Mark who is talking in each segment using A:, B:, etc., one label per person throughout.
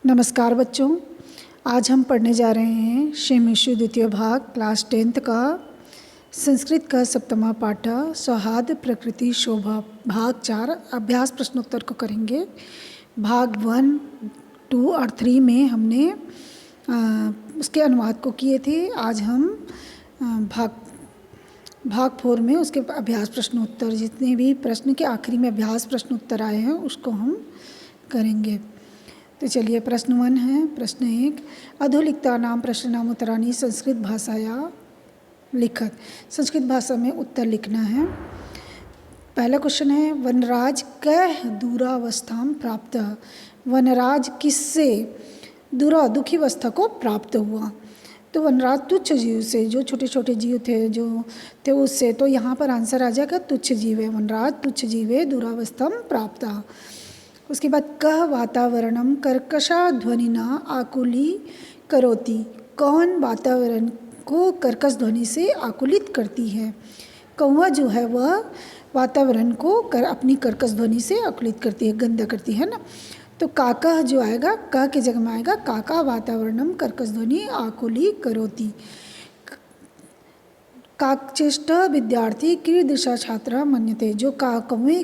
A: नमस्कार बच्चों, आज हम पढ़ने जा रहे हैं शेमेशु द्वितीय भाग क्लास 10th का संस्कृत का सप्तमा पाठ सौहार्द प्रकृति शोभा भाग 4 अभ्यास प्रश्नोत्तर को करेंगे। भाग 1, 2 और 3 में हमने उसके अनुवाद को किए थे। आज हम भाग 4 में उसके अभ्यास प्रश्नोत्तर, जितने भी प्रश्न के आखिरी में अभ्यास प्रश्नोत्तर आए हैं उसको हम करेंगे। तो चलिए, प्रश्न 1 है। प्रश्न 1, अधोलिखिता नाम प्रश्नानाम उत्तराणि संस्कृत भाषाया लिखत। संस्कृत भाषा में उत्तर लिखना है। पहला क्वेश्चन है, वनराज कह दूरावस्थाम प्राप्त। वनराज किससे दुखी अवस्था को प्राप्त हुआ? तो वनराज तुच्छ जीव से, जो छोटे छोटे जीव थे उससे। तो यहाँ पर आंसर आ जाएगा तुच्छ जीव है। वनराज तुच्छ जीव है दूरावस्थाम प्राप्त। उसके बाद कह वातावरणम कर्कशा ध्वनिना आकुली करोति। कौन वातावरण को कर्कश ध्वनि से आकुलित करती है? कौवा जो है वह वातावरण को अपनी कर्कश ध्वनि से आकुलित करती है, गंदा करती है ना। तो काका जो आएगा, क के जगह में आएगा काका वातावरणम कर्कश ध्वनि आकुली करोति। काकचेष्ट विद्यार्थी कीदृशा छात्रा मन्यते। जो कौवे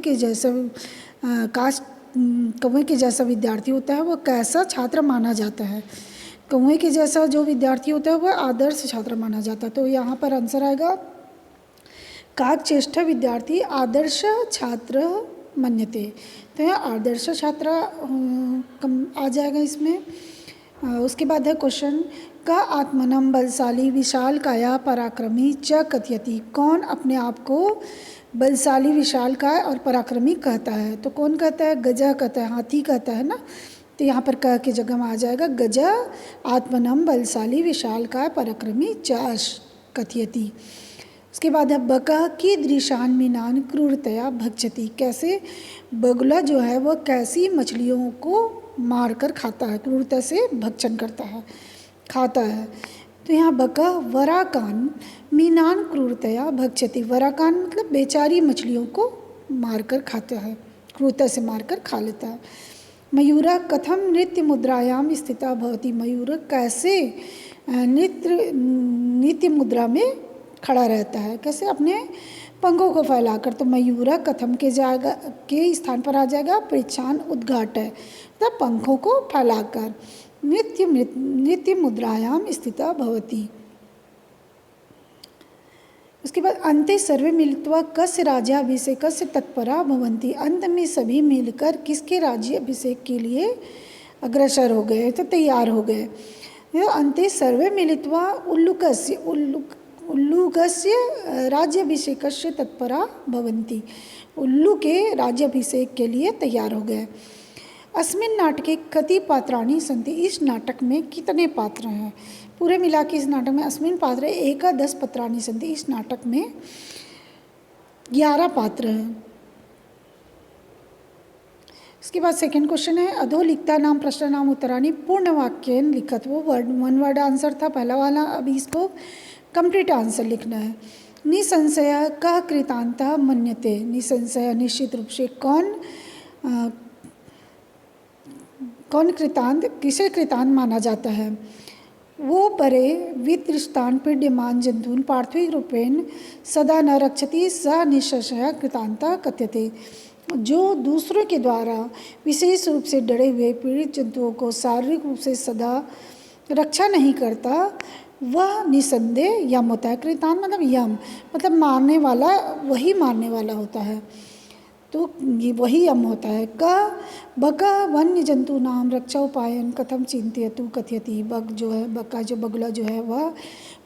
A: के जैसा विद्यार्थी होता है वह कैसा छात्र माना जाता है? कौवे के जैसा जो विद्यार्थी होता है वह आदर्श छात्र माना जाता है। तो यहाँ पर आंसर आएगा काकचेष्ट विद्यार्थी आदर्श छात्र मन्यते। तो यहाँ आदर्श छात्र आ जाएगा इसमें। उसके बाद है क्वेश्चन, का आत्मनम बलशाली विशाल काया पराक्रमी च कथयति। कौन अपने आप को बलशाली विशालकाय और पराक्रमी कहता है? तो कौन कहता है? गजा कहता है, हाथी कहता है ना। तो यहाँ पर कह के जगह में आ जाएगा गजा आत्मनम बलशाली विशालकाय पराक्रमी च कथयति। उसके बाद है बका की दृशान मीनान क्रूरतया भक्षति। कैसे बगुला जो है वह कैसी मछलियों को मारकर खाता है, क्रूरता से भक्षण करता है, खाता है। तो यहाँ बका वराकान मीनान क्रूरतया भक्षति। वराकान मतलब बेचारी मछलियों को मारकर खाता है, क्रूरता से मारकर खा लेता है। मयूरा कथम नृत्य मुद्रायाम स्थिता भवति। मयूर कैसे नृत्य मुद्रा में खड़ा रहता है, कैसे? अपने पंखों को फैलाकर। तो मयूरा कथम के स्थान पर आ जाएगा पृच्छान उद्घाट है, मतलब पंखों को फैलाकर नृत्य मुद्रायाम स्थिता भवति। उसके बाद अन्ते सर्वे मिलित्वा कस्य राज्याभिषेकस्य तत्परा भवन्ति। अंत में सभी मिलकर किसके राज्याभिषेक के लिए अग्रसर हो गए, तो तैयार हो गए। अन्ते सर्वे मिलित्वा उल्लूकस्य राज्याभिषेकस्य तत्परा भवन्ति। उल्लू के राज्याभिषेक के लिए तैयार हो गए। अस्मिन् नाटके कति पात्राणि सन्ति। इस नाटक में कितने पात्र हैं? पूरे मिला के इस नाटक में अस्मिन् पात्रे 10 पात्राणि सन्ति। इस नाटक में 11 पात्र हैं। उसके बाद सेकंड क्वेश्चन है, अधोलिखिता नाम प्रश्नानाम उत्तराणि पूर्ण वाक्येन लिखत। वो वन वर्ड आंसर था पहला वाला, अभी इसको कंप्लीट आंसर लिखना है। निसंशय कह कृतांतः मन्यते। निसंशय निश्चित रूप से कौन कृतांत, किसे कृतांत माना जाता है? वो परे वितृष्टान पीड्यमान जंतून पार्थिव रूपेण सदा न रक्षति स निसंशय कृतांतः कथ्यते। जो दूसरों के द्वारा विशेष रूप से डरे हुए पीड़ित जंतुओं को शारीरिक रूप से सदा रक्षा नहीं करता वह निसंदेह यम होता है। कृतांत मतलब यम, मतलब मारने वाला, वही मारने वाला होता है। तो ये वही यम होता है। बका वन्य जंतु नाम रक्षा उपायन कथम चिंतयतु कथयति। बग जो है, बका जो बगुला जो है वह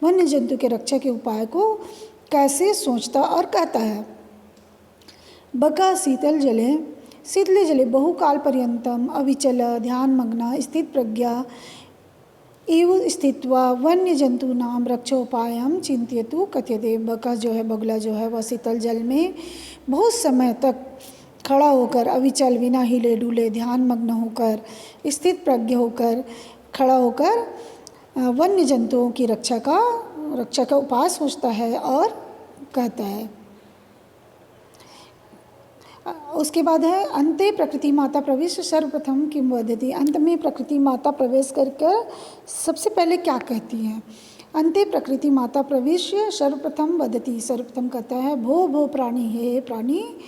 A: वन्य जंतु के रक्षा के उपाय को कैसे सोचता और कहता है? बका शीतल जले बहुकाल पर्यंतम अविचल ध्यानमग्न स्थित प्रज्ञा एव स्थित्वा वन्य जंतु नाम रक्षोपायम चिंतयतु कथ्यते। बका जो है, बगुला जो है वह शीतल जल में बहुत समय तक खड़ा होकर, अविचल, बिना हिले डुले, ध्यान मग्न होकर, स्थित प्रज्ञ होकर, खड़ा होकर वन्य जंतुओं की रक्षा का उपाय सोचता है और कहता है। उसके बाद है अंते प्रकृति माता प्रवेश सर्वप्रथम किम वदति। अंत में प्रकृति माता प्रवेश करके सबसे पहले क्या कहती हैं। अंते प्रकृति माता प्रवेश सर्वप्रथम वदति। सर्वप्रथम कहता है भो भो प्राणी, हे प्राणी,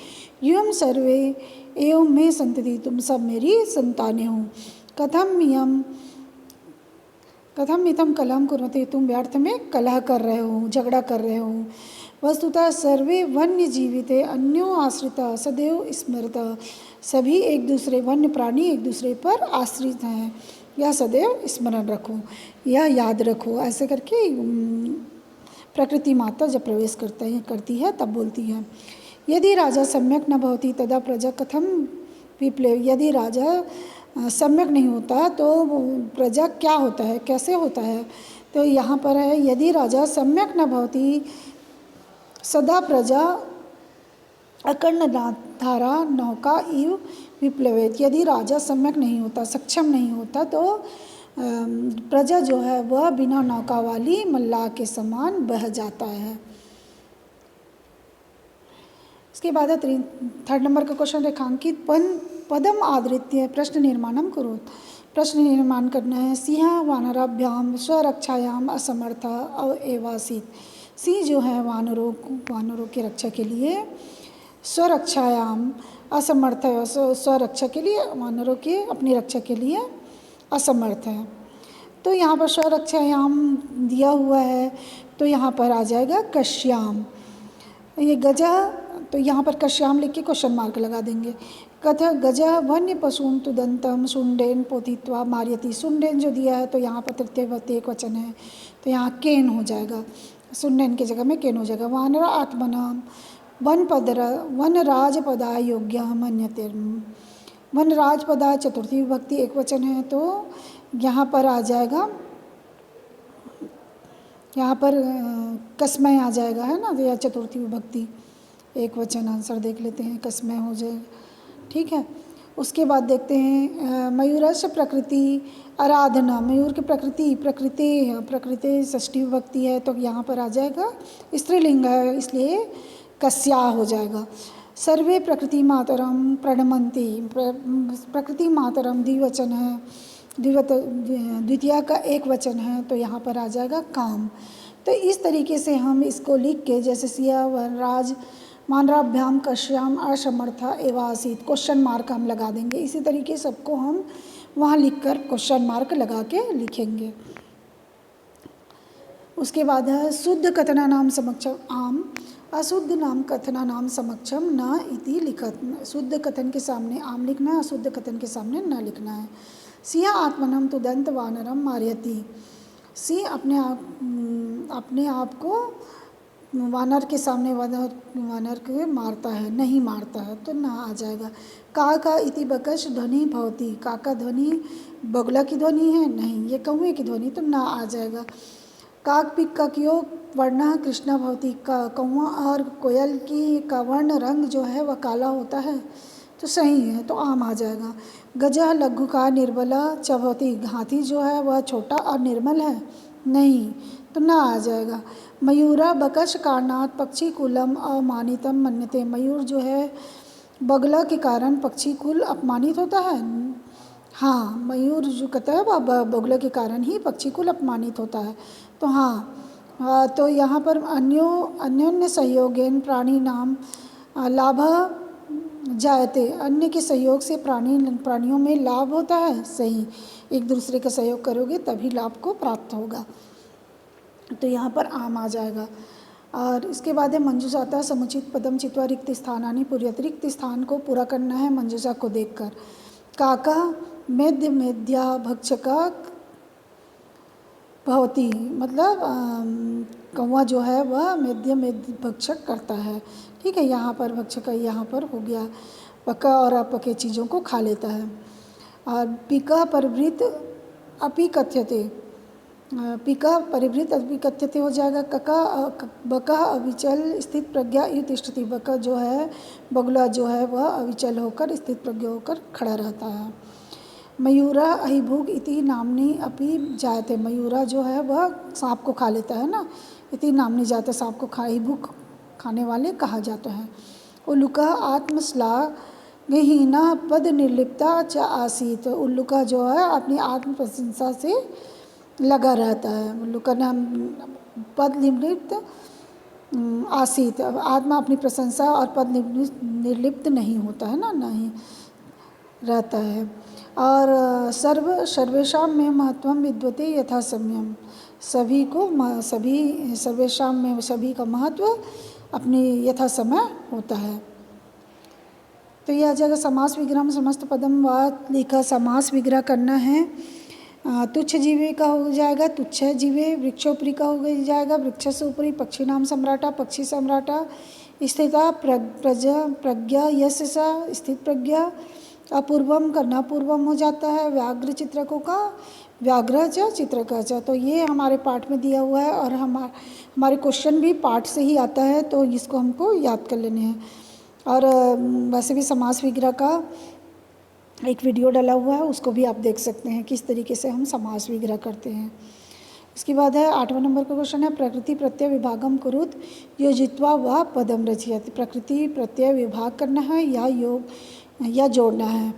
A: यूयं सर्वे एवं में संतति, तुम सब मेरी संतानें हो। कथम इतम कलहम कुर्वते, तुम व्यर्थ में कलह कर रहे हो, झगड़ा कर रहे हो। वस्तुतः सर्वे वन्य जीविते अन्यों आश्रिता सदैव स्मृता, सभी एक दूसरे वन्य प्राणी एक दूसरे पर आश्रित हैं, यह सदैव स्मरण रखो, यह याद रखो। ऐसे करके प्रकृति माता जब प्रवेश करती है तब बोलती है। यदि राजा सम्यक न भवति तदा प्रजा कथम विप्लव। यदि राजा सम्यक नहीं होता तो प्रजा क्या होता है, कैसे होता है। तो यहाँ पर है यदि राजा सम्यक न भवति सदा प्रजा अकर्णधारा नौका इव विप्लवेत। यदि राजा सम्यक नहीं होता, सक्षम नहीं होता, तो प्रजा जो है वह बिना नौका वाली मल्लाह के समान बह जाता है। इसके बाद है 3rd नंबर का क्वेश्चन, रेखांकित पदम आदृत्य प्रश्न निर्माणम करो। प्रश्न निर्माण करना है। सिंह वानराभ्याम स्वरक्षायाम असमर्थ एवासीत। सिंह जो है वानरों की रक्षा के लिए स्वरक्षायाम असमर्थ है, स्वरक्षा के लिए वानरों के अपनी रक्षा के लिए असमर्थ है। तो यहाँ पर स्वरक्षायाम दिया हुआ है, तो यहाँ पर आ जाएगा कश्याम। ये गजा, तो यहाँ पर कश्याम लिख के क्वेश्चन मार्क लगा देंगे। कथा गजा वन्य पशुन तुदंतम सुंडेन पोथित्वा मार्यति। सुंडेन जो दिया है तो यहाँ पर तृतीय एक वचन है, तो यहाँ केन हो जाएगा, सुंडेन की जगह में केन हो जाएगा। वानर आत्मना वनराज पदा योग्य मन्यते। वनराज पदा चतुर्थी विभक्ति एक वचन है, तो यहाँ पर आ जाएगा, यहाँ पर कसमय आ जाएगा, है ना। तो यह चतुर्थी विभक्ति एक वचन, आंसर देख लेते हैं, कसमय हो जाएगा, ठीक है। उसके बाद देखते हैं मयूरस्य प्रकृति आराधना। मयूर की प्रकृति षष्ठी विभक्ति है, तो यहाँ पर आ जाएगा स्त्रीलिंग है, इसलिए कस्या हो जाएगा। सर्वे प्रकृति मातरम प्रणमन्ति। प्रकृति मातरम द्विवचन है, द्वितीया का एक वचन है, तो यहाँ पर आ जाएगा काम। तो इस तरीके से हम इसको लिख के, जैसे सिया वनराज मानराभ्याम कश्याम असमर्था एवासीत, क्वेश्चन मार्क हम लगा देंगे। इसी तरीके सबको हम वहाँ लिखकर क्वेश्चन मार्क लगा के लिखेंगे। उसके बाद है शुद्ध कथना नाम समक्षम आम, अशुद्ध नाम कथना नाम समक्षम न इति लिखत। शुद्ध कथन के सामने आम लिखना है, अशुद्ध कथन के सामने न लिखना है। सिंह आत्मनम तुदंत वानरम मार्यति। सिंह अपने आप को वानर के सामने वानर को मारता है, नहीं मारता है, तो ना आ जाएगा। का इति बकश ध्वनि भवति। का ध्वनि बगुला की ध्वनि है, नहीं, ये कौवे की ध्वनि, तो ना आ जाएगा। काक पिक का योग वर्ण कृष्णा भवति। कौवा और कोयल का वर्ण रंग जो है वह काला होता है, तो सही है, तो आम आ जाएगा। गजा लघु का निर्बला चभवती। हाथी जो है वह छोटा और निर्मल है, नहीं, तो ना आ जाएगा। मयूरा बकश कारणात पक्षी कुलम अवमानितम मन्यते। मयूर जो है बगला के कारण पक्षी कुल अपमानित होता है। हाँ, मयूर जो कहता है वह बगुला के कारण ही पक्षी कुल अपमानित होता है, तो हाँ। तो यहाँ पर अन्योन्य सहयोगेन प्राणी नाम लाभ जायते। अन्य के सहयोग से प्राणियों में लाभ होता है, सही। एक दूसरे का सहयोग करोगे तभी लाभ को प्राप्त होगा, तो यहाँ पर आम आ जाएगा। और इसके बाद है मंजूषाता समुचित पदम चित्वा रिक्त स्थानानि पूर्यत। रिक्त स्थान को पूरा करना है मंजूषा को देखकर। काका मेद्य मेद्या भक्षका भवती, मतलब कौवा जो है वह मेद्य भक्षक करता है, ठीक है। यहाँ पर भक्षक यहाँ पर हो गया, पका और अपके चीज़ों को खा लेता है। और पिका परिवृत अपि कथ्यते। पिका परिवृत अपि कथ्यते हो जाएगा। बका अविचल स्थित प्रज्ञा यु तिष्ठति। बका जो है बगुला जो है वह अविचल होकर स्थित प्रज्ञा होकर खड़ा रहता है। मयूरा अहिभुग इति नामनी अपि जायते। मयूरा जो है वह सांप को खा लेता है ना, इति नामनी जाते, सांप को अहिभुग खाने वाले कहा जाता है। उलुका आत्मश्लाघ हीना पद निर्लिप्ता च आसीत। उल्लू का जो है अपनी आत्म प्रशंसा से लगा रहता है। उल्लू का नाम पद निर्लिप्त आसीत, आत्मा अपनी प्रशंसा और पद निर्लिप्त नहीं होता है ना, नहीं रहता है। और सर्वेषां में महत्वम विद्यते यथा सम्यम, सभी को सभी सर्वेषां में सभी का महत्व अपनी यथा समय होता है। तो यह आ जाएगा समास विग्रह में समस्त पदम व लिखा समास विग्रह करना है। तुच्छ जीवे का हो जाएगा तुच्छ जीवे, वृक्षोपरि का हो जाएगा वृक्ष से ऊपरी, पक्षी नाम सम्राटा पक्षी सम्राटा, स्थिता प्रज्ञा यश सा स्थित प्रज्ञा, अपूर्वम करना पूर्वम हो जाता है, व्याघ्र चित्रकों का व्याघ्र च चित्र का च। तो ये हमारे पाठ में दिया हुआ है और हमारे क्वेश्चन भी पाठ से ही आता है, तो इसको हमको याद कर लेने हैं। और वैसे भी समास विग्रह का एक वीडियो डाला हुआ है, उसको भी आप देख सकते हैं किस तरीके से हम समास विग्रह करते हैं। इसके बाद है 8वां नंबर का क्वेश्चन है प्रकृति प्रत्यय विभागम कुरुत योजित्वा व पदम रचयति। प्रकृति प्रत्यय विभाग करना है या योग या जोड़ना है।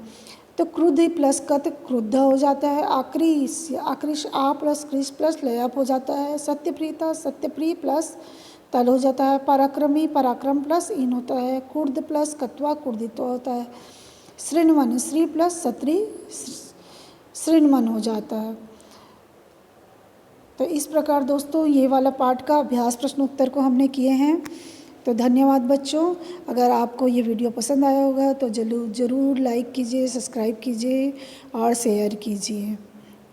A: तो क्रुद्ध प्लस कत क्रुद्ध हो जाता है, आकृष आ प्लस कृष प्लस लयप हो जाता है, सत्यप्रियता सत्यप्रिय प्लस तल हो जाता है, पराक्रमी पराक्रम प्लस इन होता है, कुर्द प्लस कत्वा कुर्दित होता है, श्रृणवन श्री प्लस सत्री श्रृणवन हो जाता है। तो इस प्रकार दोस्तों ये वाला पाठ का अभ्यास प्रश्न उत्तर को हमने किए हैं। तो धन्यवाद बच्चों। अगर आपको ये वीडियो पसंद आया होगा तो ज़रूर लाइक कीजिए, सब्सक्राइब कीजिए और शेयर कीजिए।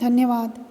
A: धन्यवाद।